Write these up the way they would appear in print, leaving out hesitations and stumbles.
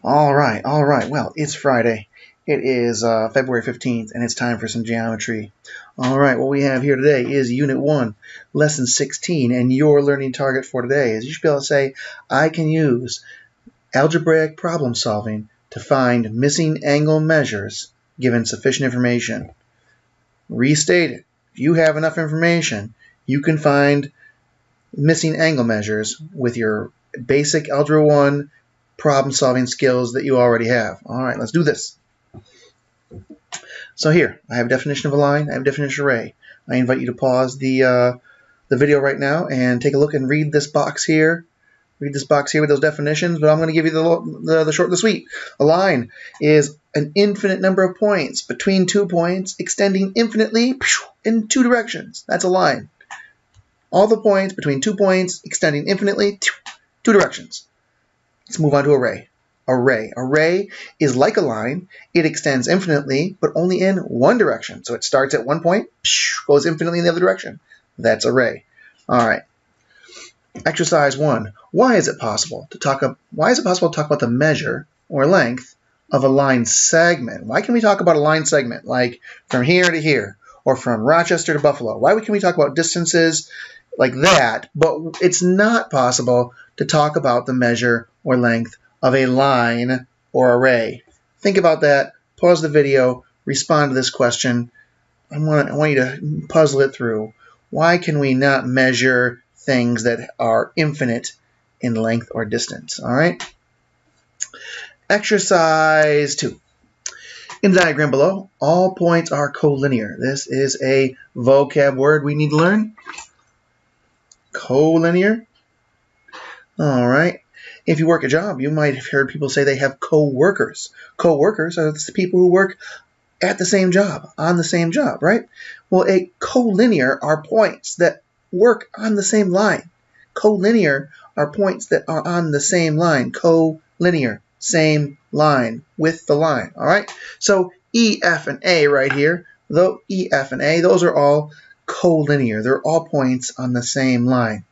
All right, all right. Well, it's Friday. It is February 15th, and it's time for some geometry. All right, what we have here today is Unit 1, Lesson 16, and your learning target for today is you should be able to say, I can use algebraic problem solving to find missing angle measures given sufficient information. Restated, if you have enough information, you can find missing angle measures with your basic Algebra 1 problem-solving skills that you already have. All right, let's do this. So here, I have a definition of a line, I have a definition of an array. I invite you to pause the video right now and take a look and read this box here. Read this box here with those definitions, but I'm going to give you the short and the sweet. A line is an infinite number of points between 2 points extending infinitely in 2 directions. That's a line. All the points between 2 points extending infinitely 2 directions. Let's move on to array. Array is like a line. It extends infinitely, but only in one direction. So it starts at one point, goes infinitely in the other direction. That's array. All right. Exercise 1. Why is it possible to talk about the measure or length of a line segment? Why can we talk about a line segment like from here to here or from Rochester to Buffalo? Why can we talk about distances like that, but it's not possible to talk about the measure or length of a line or array? Think about that. Pause the video. Respond to this question. I want you to puzzle it through. Why can we not measure things that are infinite in length or distance? All right. Exercise 2. In the diagram below, all points are collinear. This is a vocab word we need to learn. Collinear. All right. If you work a job, you might have heard people say they have co-workers. Co-workers are the people who work at the same job, on the same job, right? Well, a collinear are points that work on the same line. Collinear are points that are on the same line. Collinear, same line with the line, all right? So E, F, and A right here, though E, F, and A, those are all collinear. They're all points on the same line.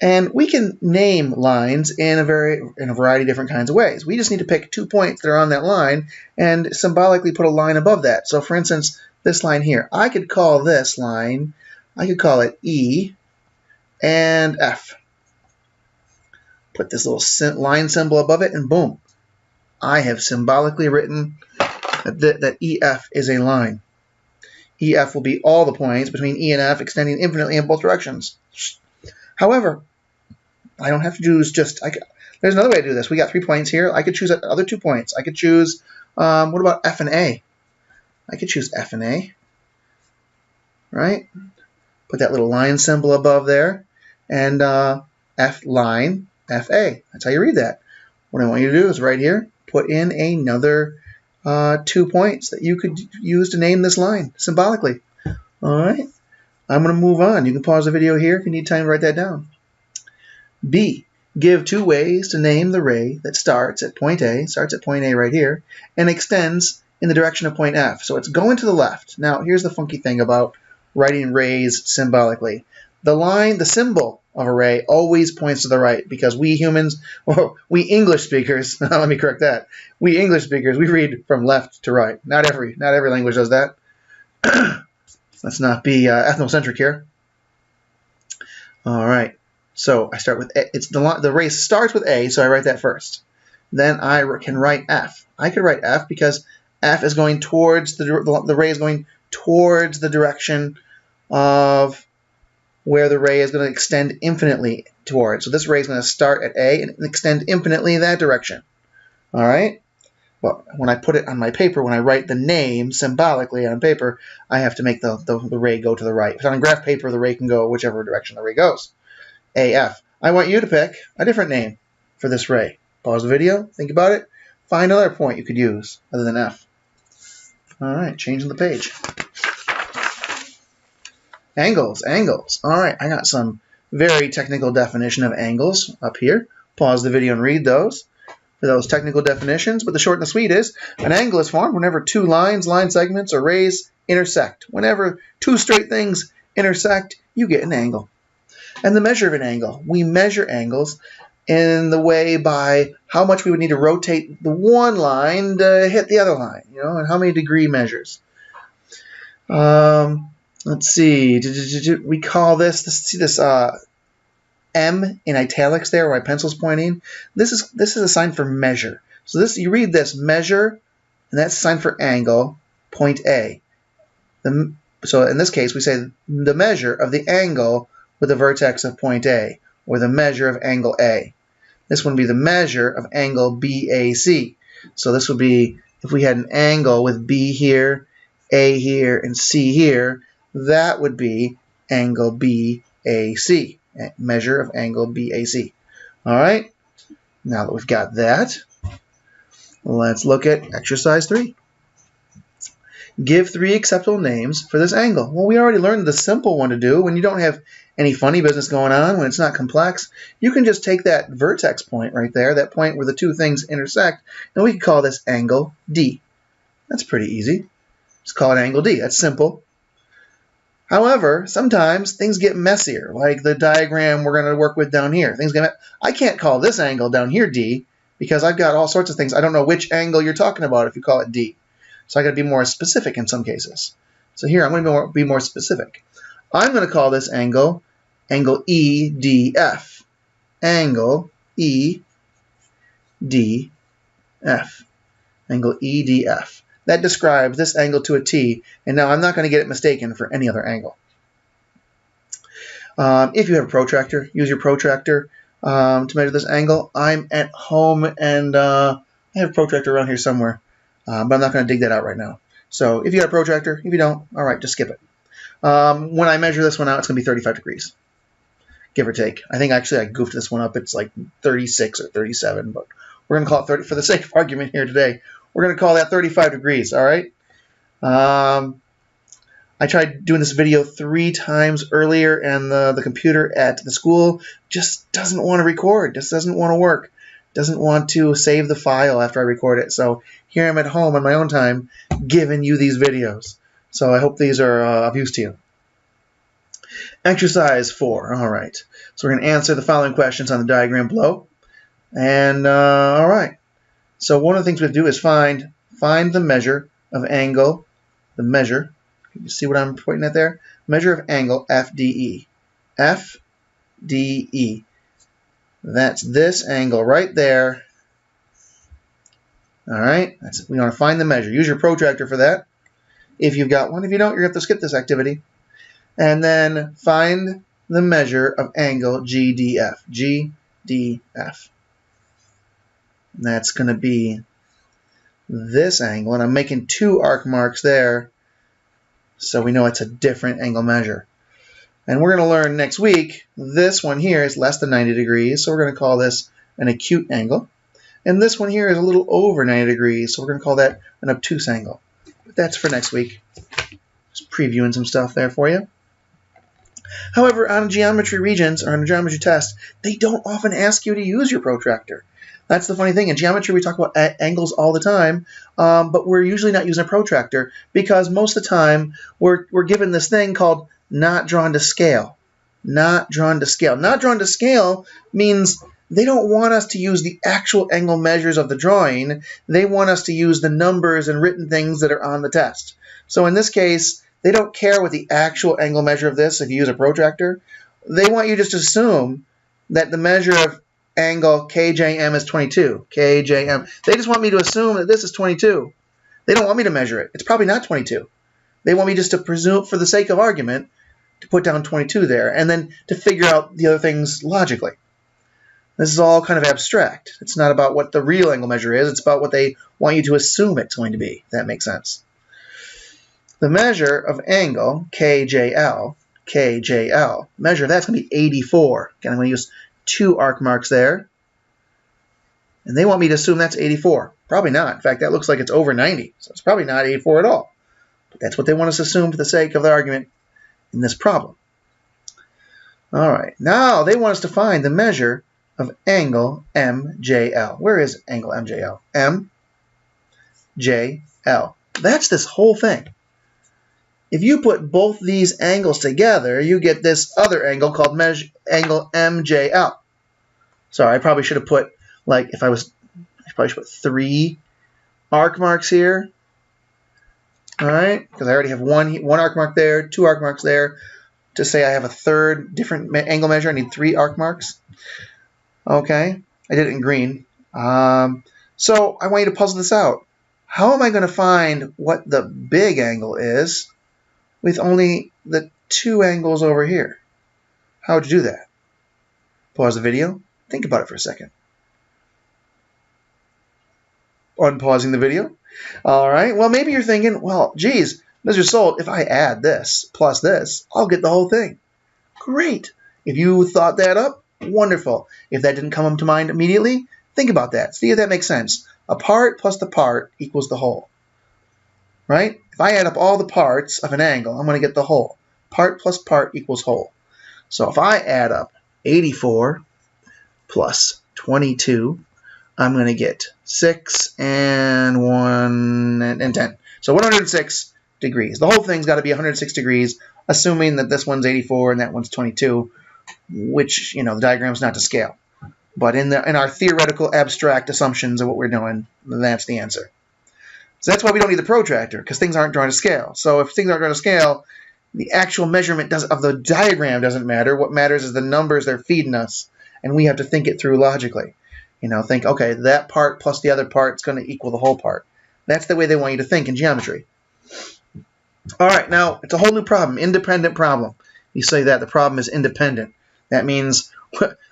And we can name lines in a variety of different kinds of ways. We just need to pick 2 points that are on that line and symbolically put a line above that. So for instance, this line here, I could call this line, I could call it E and F. Put this little line symbol above it and boom, I have symbolically written that EF is a line. EF will be all the points between E and F extending infinitely in both directions. However, I don't have to choose there's another way to do this. We got 3 points here. I could choose other 2 points. I could choose, what about F and A? I could choose F and A, right? Put that little line symbol above there, and F line, FA. That's how you read that. What I want you to do is right here, put in another 2 points that you could use to name this line symbolically. All right. I'm going to move on. You can pause the video here if you need time to write that down. B. Give 2 ways to name the ray that starts at point A right here, and extends in the direction of point F. So it's going to the left. Now, here's the funky thing about writing rays symbolically. The symbol of a ray always points to the right because we humans, we English speakers, let me correct that. We English speakers, we read from left to right. Not every language does that. Let's not be ethnocentric here. All right. So I start with A. The ray starts with A, so I write that first. Then I can write F. I could write F because F is going towards the ray is going towards the direction of where the ray is going to extend infinitely towards. So this ray is going to start at A and extend infinitely in that direction. All right. Well, when I put it on my paper, when I write the name symbolically on paper, I have to make the ray go to the right. If it's on graph paper, the ray can go whichever direction the ray goes. AF. I want you to pick a different name for this ray. Pause the video, think about it, find another point you could use other than F. All right, changing the page. Angles. All right, I got some very technical definition of angles up here. Pause the video and read those for those technical definitions. But the short and the sweet is an angle is formed whenever 2 lines, line segments, or rays intersect. Whenever 2 straight things intersect, you get an angle. And the measure of an angle. We measure angles in the way by how much we would need to rotate the one line to hit the other line, and how many degree measures. Let's see. We call this M in italics there, where my pencil's pointing. This is a sign for measure. So you read this measure, and that's a sign for angle, point A. So in this case, we say the measure of the angle with the vertex of point A, or the measure of angle A. This would be the measure of angle BAC. So this would be, if we had an angle with B here, A here, and C here, that would be angle BAC, measure of angle BAC. All right, now that we've got that, let's look at exercise 3. Give 3 acceptable names for this angle. Well, we already learned the simple one to do when you don't have any funny business going on, when it's not complex. You can just take that vertex point right there, that point where the two things intersect, and we can call this angle D. That's pretty easy. Just call it angle D. That's simple. However, sometimes things get messier, like the diagram we're going to work with down here. I can't call this angle down here D because I've got all sorts of things. I don't know which angle you're talking about if you call it D. So I got to be more specific in some cases. So here I'm going to be more specific. I'm going to call this angle EDF. Angle EDF. Angle EDF. That describes this angle to a T, and now I'm not going to get it mistaken for any other angle. If you have a protractor, use your protractor to measure this angle. I'm at home, and I have a protractor around here somewhere. But I'm not going to dig that out right now. So if you got a protractor, if you don't, all right, just skip it. When I measure this one out, it's going to be 35 degrees, give or take. I think actually I goofed this one up. It's like 36 or 37, but we're going to call it 30 for the sake of argument here today. We're going to call that 35 degrees, all right? I tried doing this video 3 times earlier, and the computer at the school just doesn't want to record, just doesn't want to work. Doesn't want to save the file after I record it. So here I'm at home on my own time giving you these videos. So I hope these are of use to you. Exercise 4. All right. So we're going to answer the following questions on the diagram below. And all right. So one of the things we have to do is find the measure of angle. The measure. Can you see what I'm pointing at there? Measure of angle FDE. FDE. That's this angle right there. All right, we want to find the measure. Use your protractor for that, if you've got one. If you don't, you're going to have to skip this activity. And then find the measure of angle GDF. GDF. And that's going to be this angle, and I'm making 2 arc marks there, so we know it's a different angle measure. And we're going to learn next week, this one here is less than 90 degrees, so we're going to call this an acute angle. And this one here is a little over 90 degrees, so we're going to call that an obtuse angle. But that's for next week. Just previewing some stuff there for you. However, on geometry regions, or on a geometry test, they don't often ask you to use your protractor. That's the funny thing. In geometry, we talk about angles all the time, but we're usually not using a protractor because most of the time we're given this thing called not drawn to scale. Not drawn to scale. Not drawn to scale means they don't want us to use the actual angle measures of the drawing. They want us to use the numbers and written things that are on the test. So in this case, they don't care what the actual angle measure of this if you use a protractor. They want you just to assume that the measure of angle KJM is 22. KJM. They just want me to assume that this is 22. They don't want me to measure it. It's probably not 22. They want me just to presume, for the sake of argument, to put down 22 there, and then to figure out the other things logically. This is all kind of abstract. It's not about what the real angle measure is. It's about what they want you to assume it's going to be, if that makes sense. The measure of angle, KJL, measure, that's going to be 84. Again, I'm going to use 2 arc marks there. And they want me to assume that's 84. Probably not. In fact, that looks like it's over 90. So it's probably not 84 at all. But that's what they want us to assume for the sake of the argument in this problem. All right. Now they want us to find the measure of angle MJL. Where is angle MJL? MJL. That's this whole thing. If you put both these angles together, you get this other angle called angle MJL. Sorry, I probably should have put, like, I probably should put 3 arc marks here. All right, because I already have one arc mark there, 2 arc marks there. To say I have a third different angle measure, I need 3 arc marks. Okay, I did it in green. So I want you to puzzle this out. How am I going to find what the big angle is with only the 2 angles over here? How would you do that? Pause the video. Think about it for a second. Unpausing the video. All right. Well, maybe you're thinking, well, geez, Mr. Solt, if I add this plus this, I'll get the whole thing. Great. If you thought that up, wonderful. If that didn't come to mind immediately, think about that. See if that makes sense. A part plus the part equals the whole. Right? If I add up all the parts of an angle, I'm going to get the whole. Part plus part equals whole. So if I add up 84 plus 22, I'm going to get 6 and 1 and 10. So 106 degrees. The whole thing's got to be 106 degrees, assuming that this one's 84 and that one's 22, which, the diagram's not to scale. But in our theoretical abstract assumptions of what we're doing, that's the answer. So that's why we don't need the protractor, because things aren't drawn to scale. So if things aren't drawn to scale, the actual measurement of the diagram doesn't matter. What matters is the numbers they're feeding us, and we have to think it through logically. Think, okay, that part plus the other part is going to equal the whole part. That's the way they want you to think in geometry. All right, now it's a whole new problem, independent problem. You say that the problem is independent. That means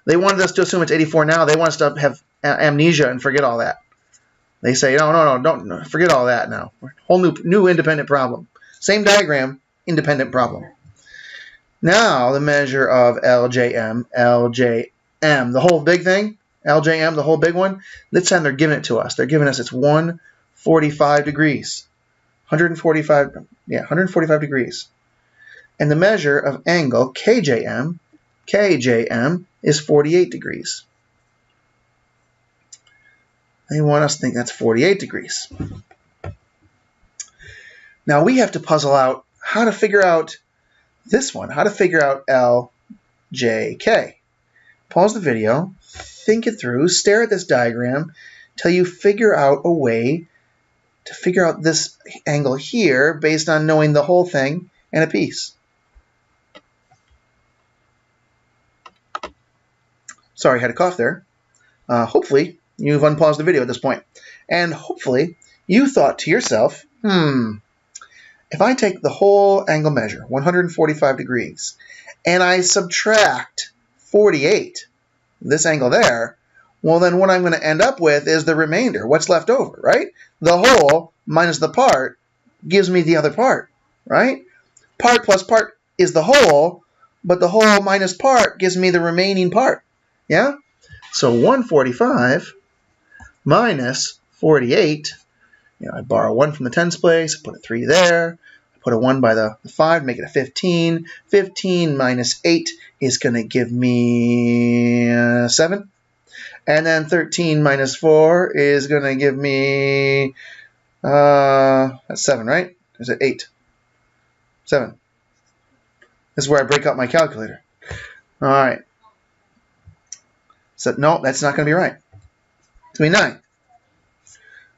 they wanted us to assume it's 84 now. They want us to have amnesia and forget all that. They say, no, don't forget all that now. Whole new independent problem. Same diagram, independent problem. Now the measure of LJM, the whole big thing, LJM, the whole big one, this time they're giving it to us. They're giving us it's 145 degrees. 145 degrees. And the measure of angle, KJM is 48 degrees. They want us to think that's 48 degrees. Now we have to puzzle out how to figure out this one, how to figure out LJK. Pause the video, think it through, stare at this diagram till you figure out a way to figure out this angle here based on knowing the whole thing and a piece. Sorry, I had a cough there. Hopefully, you've unpaused the video at this point. And hopefully, you thought to yourself, if I take the whole angle measure, 145 degrees, and I subtract 48, this angle there, well, then what I'm going to end up with is the remainder, what's left over, right? The whole minus the part gives me the other part, right? Part plus part is the whole, but the whole minus part gives me the remaining part, yeah? So 145 minus 48, I borrow 1 from the tens place, put a 3 there, put a 1 by the 5, make it a 15. 15 minus 8 is going to give me 7. And then 13 minus 4 is going to give me, that's 7, right? Or is it 8? 7. This is where I break out my calculator. All right. So, no, that's not going to be right. It's going to be 9.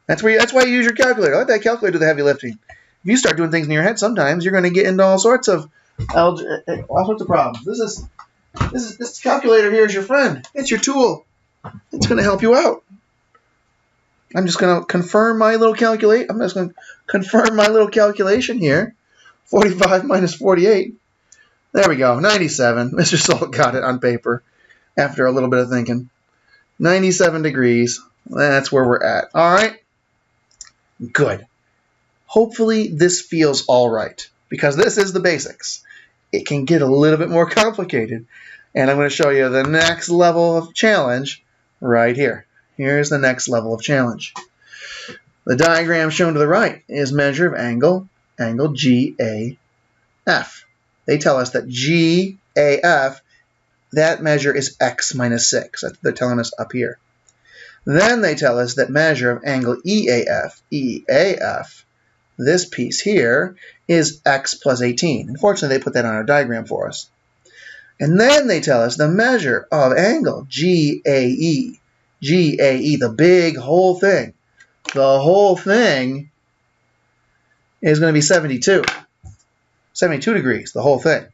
That's why you use your calculator. Let that calculator do the heavy lifting. If you start doing things in your head, sometimes you're going to get into all sorts of problems. This calculator here is your friend. It's your tool. It's going to help you out. I'm just going to confirm my little calculation here. 45 minus 48. There we go. 97. Mr. Solt got it on paper after a little bit of thinking. 97 degrees. That's where we're at. All right. Good. Hopefully this feels all right, because this is the basics. It can get a little bit more complicated, and I'm going to show you the next level of challenge right here. Here's the next level of challenge. The diagram shown to the right is measure of angle GAF. They tell us that GAF, that measure is x minus 6. That's what they're telling us up here. Then they tell us that measure of angle EAF, this piece here, is x plus 18. Unfortunately, they put that on our diagram for us. And then they tell us the measure of angle, GAE. GAE, the big whole thing. The whole thing is going to be 72. 72 degrees, the whole thing.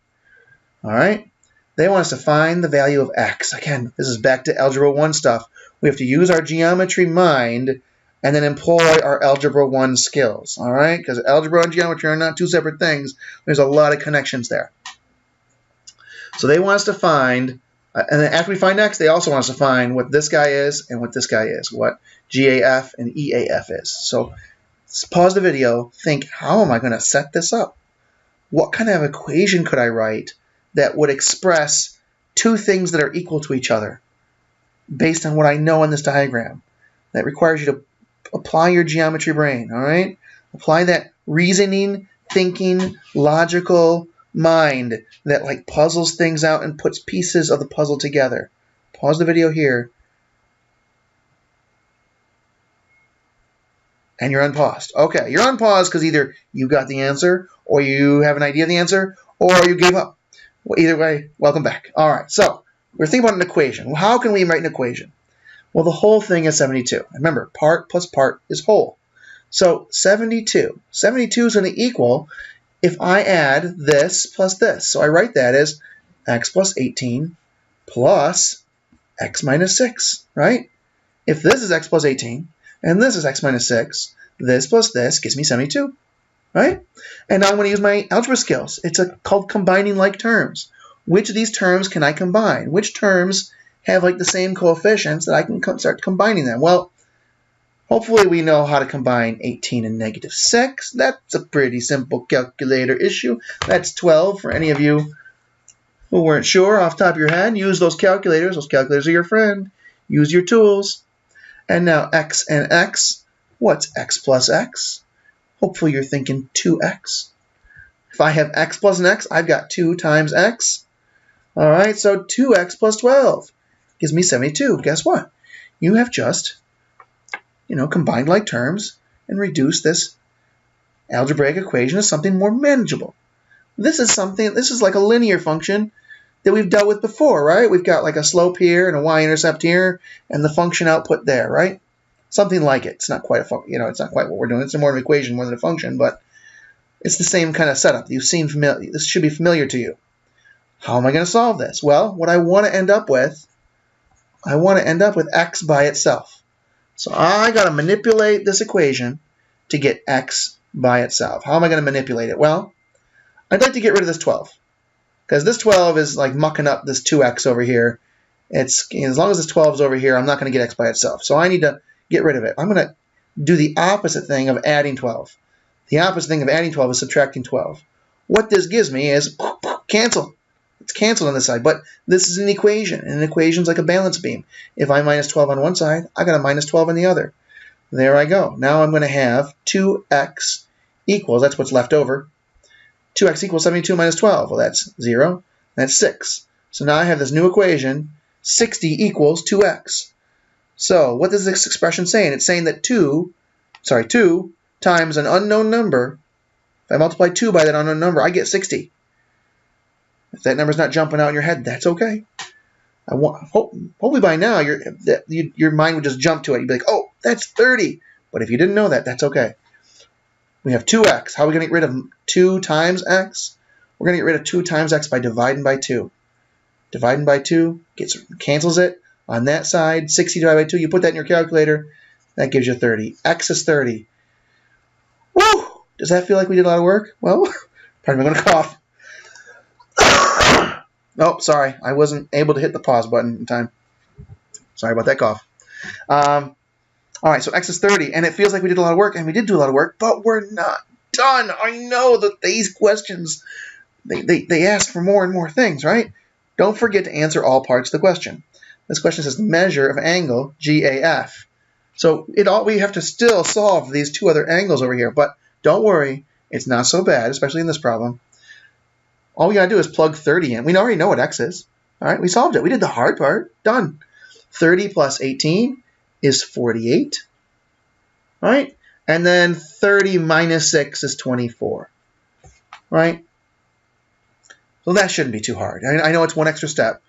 All right? They want us to find the value of x. Again, this is back to Algebra 1 stuff. We have to use our geometry mind and then employ our Algebra 1 skills. All right? Because algebra and geometry are not two separate things. There's a lot of connections there. So they want us to find, and then after we find x, they also want us to find what this guy is and what this guy is, what GAF and EAF is. So pause the video, think, how am I going to set this up? What kind of equation could I write that would express two things that are equal to each other based on what I know in this diagram? That requires you to apply your geometry brain, all right? Apply that reasoning, thinking, logical mind that like puzzles things out and puts pieces of the puzzle together. Pause the video here. And you're unpaused. Okay, you're unpaused because either you got the answer, or you have an idea of the answer, or you gave up. Well, either way, welcome back. All right, so we're thinking about an equation. Well, how can we write an equation? Well, the whole thing is 72. Remember, part plus part is whole. So 72. 72 is going to equal if I add this plus this. So I write that as x plus 18 plus x minus 6, right? If this is x plus 18 and this is x minus 6, this plus this gives me 72, right? And now I'm going to use my algebra skills. It's called combining like terms. Which of these terms can I combine? Which terms have like the same coefficients that I can start combining them? Well, hopefully we know how to combine 18 and negative 6. That's a pretty simple calculator issue. That's 12 for any of you who weren't sure off the top of your head. Use those calculators. Those calculators are your friend. Use your tools. And now x and x. What's x plus x? Hopefully you're thinking 2x. If I have x plus an x, I've got 2 times x. All right, so 2x plus 12 gives me 72. Guess what? You have just combined like terms and reduce this algebraic equation to something more manageable. This is like a linear function that we've dealt with before, right? We've got like a slope here and a y-intercept here and the function output there, right? Something like it. It's not quite it's not quite what we're doing. It's more of an equation more than a function, but it's the same kind of setup. You've seen familiar. This should be familiar to you. How am I going to solve this? Well, what I want to end up with, x by itself. So I got to manipulate this equation to get x by itself. How am I going to manipulate it? Well, I'd like to get rid of this 12 because this 12 is like mucking up this 2x over here. As long as this 12 is over here, I'm not going to get x by itself. So I need to get rid of it. I'm going to do the opposite thing of adding 12. The opposite thing of adding 12 is subtracting 12. What this gives me is cancel. It's canceled on this side, but this is an equation, and an equation is like a balance beam. If I minus 12 on one side, I got a minus 12 on the other. There I go. Now I'm going to have 2x equals, that's what's left over, 2x equals 72 minus 12. Well, that's 0. That's 6. So now I have this new equation, 60 equals 2x. So what is this expression saying? It's saying that 2 times an unknown number, if I multiply 2 by that unknown number, I get 60. If that number's not jumping out in your head, that's okay. Hopefully by now your mind would just jump to it. You'd be like, oh, that's 30. But if you didn't know that, that's okay. We have 2x. How are we going to get rid of 2 times x? We're going to get rid of 2 times x by dividing by 2. Dividing by 2 cancels it. On that side, 60 divided by 2, you put that in your calculator, that gives you 30. X is 30. Woo! Does that feel like we did a lot of work? Well, pardon me, I'm going to cough. Oh, sorry. I wasn't able to hit the pause button in time. Sorry about that cough. All right, so x is 30, and it feels like we did a lot of work, and we did do a lot of work, but we're not done. I know that these questions, they ask for more and more things, right? Don't forget to answer all parts of the question. This question says the measure of angle GAF. So we have to still solve these 2 other angles over here, but don't worry, it's not so bad, especially in this problem. All we got to do is plug 30 in. We already know what x is. All right, we solved it. We did the hard part. Done. 30 plus 18 is 48. All right? And then 30 minus 6 is 24. Right? So that shouldn't be too hard. I know it's one extra step.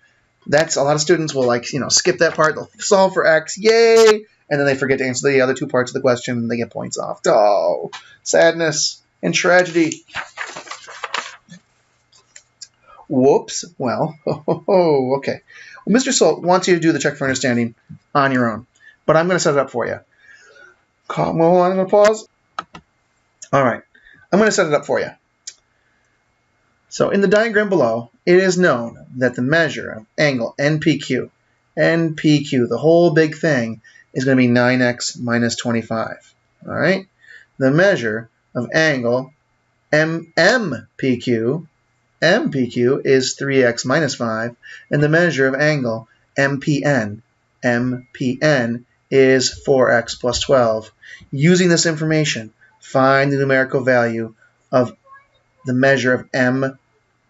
That's a lot of students will skip that part. They'll solve for x, yay, and then they forget to answer the other two parts of the question and they get points off. Oh, sadness and tragedy. Whoops. Well, okay. Well, Mr. Salt wants you to do the check for understanding on your own, but I'm going to set it up for you. Hold on, I'm going to pause. All right. I'm going to set it up for you. So in the diagram below, it is known that the measure of angle NPQ, the whole big thing, is going to be 9x minus 25. All right? The measure of angle MPQ is 3x minus 5, and the measure of angle MPN is 4x plus 12. Using this information, find the numerical value of the measure of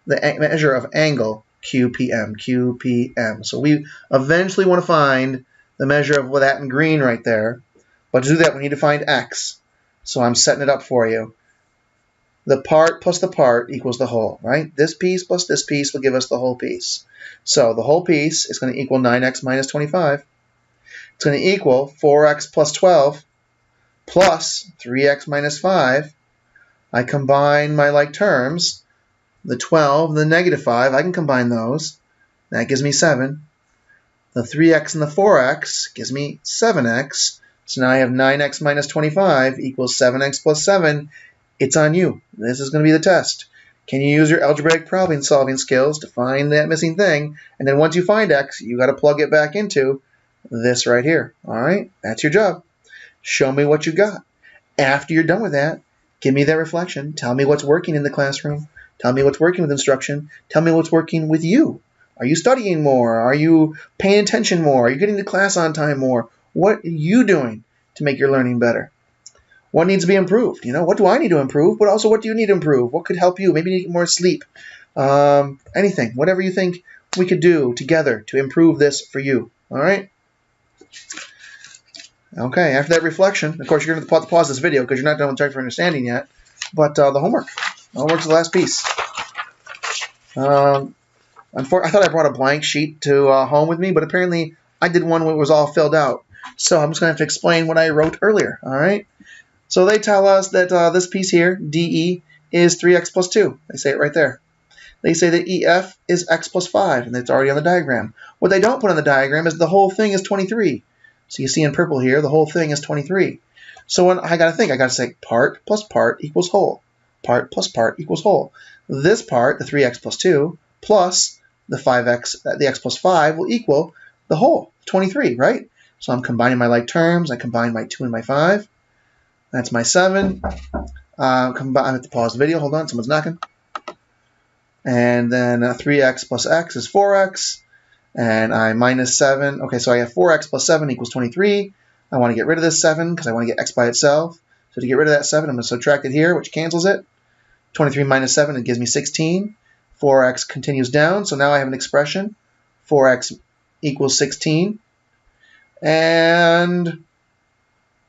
measure of angle QPM. So we eventually want to find the measure of that in green right there. But to do that, we need to find x. So I'm setting it up for you. The part plus the part equals the whole, right? This piece plus this piece will give us the whole piece. So the whole piece is going to equal 9x minus 25. It's going to equal 4x plus 12 plus 3x minus 5. I combine my like terms. The 12 and the negative 5, I can combine those. That gives me 7. The 3x and the 4x gives me 7x. So now I have 9x minus 25 equals 7x plus 7. It's on you. This is going to be the test. Can you use your algebraic problem solving skills to find that missing thing? And then once you find x, you got to plug it back into this right here. All right? That's your job. Show me what you got. After you're done with that, give me that reflection. Tell me what's working in the classroom. Tell me what's working with instruction. Tell me what's working with you. Are you studying more? Are you paying attention more? Are you getting to class on time more? What are you doing to make your learning better? What needs to be improved? What do I need to improve? But also, what do you need to improve? What could help you? Maybe you need more sleep. Anything. Whatever you think we could do together to improve this for you. All right? Okay, after that reflection, of course, you're going to have to pause this video because you're not done with check for understanding yet. But the homework. The homework's the last piece. I thought I brought a blank sheet to home with me, but apparently I did one where it was all filled out. So I'm just going to have to explain what I wrote earlier. All right? So they tell us that this piece here, DE, is 3x plus 2. They say it right there. They say that EF is x plus 5, and it's already on the diagram. What they don't put on the diagram is the whole thing is 23. So you see in purple here, the whole thing is 23. So when I got to think, I got to say part plus part equals whole. Part plus part equals whole. This part, the 3x plus 2, plus the 5x, the x plus 5 will equal the whole, 23, right? So I'm combining my like terms. I combine my 2 and my 5. That's my 7. I have to pause the video. Hold on, someone's knocking. And then 3x plus x is 4x. And I minus 7. Okay, so I have 4x plus 7 equals 23. I want to get rid of this 7 because I want to get x by itself. So to get rid of that 7, I'm going to subtract it here, which cancels it. 23 minus 7, it gives me 16. 4x continues down, so now I have an expression. 4x equals 16. And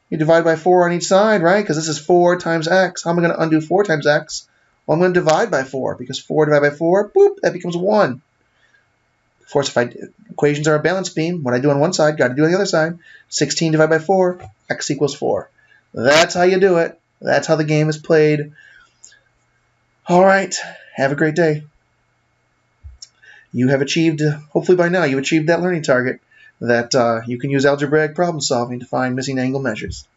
you divide by 4 on each side, right? Because this is 4 times x. How am I going to undo 4 times x? Well, I'm going to divide by 4, because 4 divided by 4, boop, that becomes 1. Of course, equations are a balance beam. What I do on one side, got to do on the other side. 16 divided by 4, x equals 4. That's how you do it. That's how the game is played. All right. Have a great day. You have achieved, hopefully by now, you achieved that learning target that you can use algebraic problem solving to find missing angle measures.